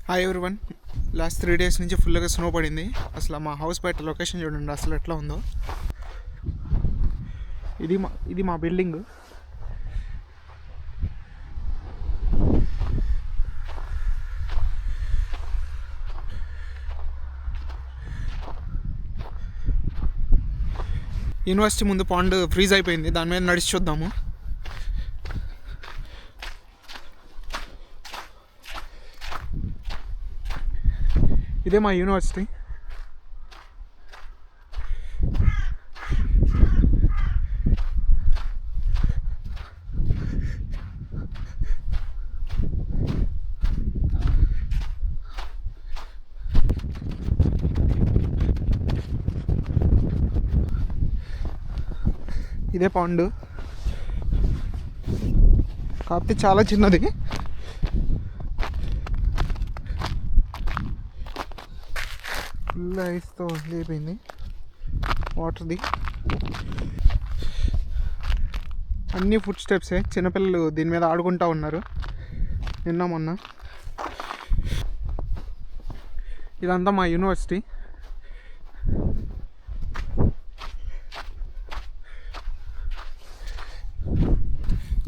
Hi everyone. Last 3 days నుంచి ఫుల్గా snow పడింది. అసలు మా హౌస్ బయట లొకేషన్ చూడండి అసలు ఎట్లా ఉందో. ఇది మా బిల్డింగ్. యూనివర్సిటీ ముందు పాండ్ ఫ్రీజ్ అయిపోయింది, దాని మీద నడిచి చూద్దాము. ఇదే మా యూనివర్సిటీ. ఇదే పాండ్, కాకపోతే చాలా చిన్నది. ఫుల్ ఐస్తో అయిపోయింది వాటర్ది. అన్నీ ఫుడ్ స్టెప్సే. చిన్నపిల్లలు దీని మీద ఆడుకుంటూ ఉన్నారు నిన్న మొన్న. ఇదంతా మా యూనివర్సిటీ.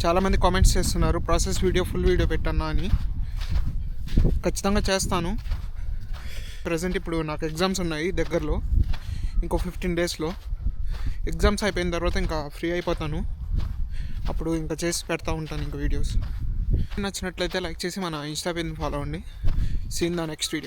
చాలామంది కామెంట్స్ చేస్తున్నారు ప్రాసెస్ వీడియో ఫుల్ వీడియో పెట్టన్నా అని. ఖచ్చితంగా చేస్తాను. ప్రజెంట్ ఇప్పుడు నాకు ఎగ్జామ్స్ ఉన్నాయి దగ్గరలో, ఇంకో 15 daysలో. ఎగ్జామ్స్ అయిపోయిన తర్వాత ఇంకా ఫ్రీ అయిపోతాను. అప్పుడు ఇంకా చేసి పెడతా ఉంటాను ఇంకా వీడియోస్. నచ్చినట్లయితే లైక్ చేసి మన ఇన్స్టా పేజ్ని ఫాలో అవ్వండి. See in the next video.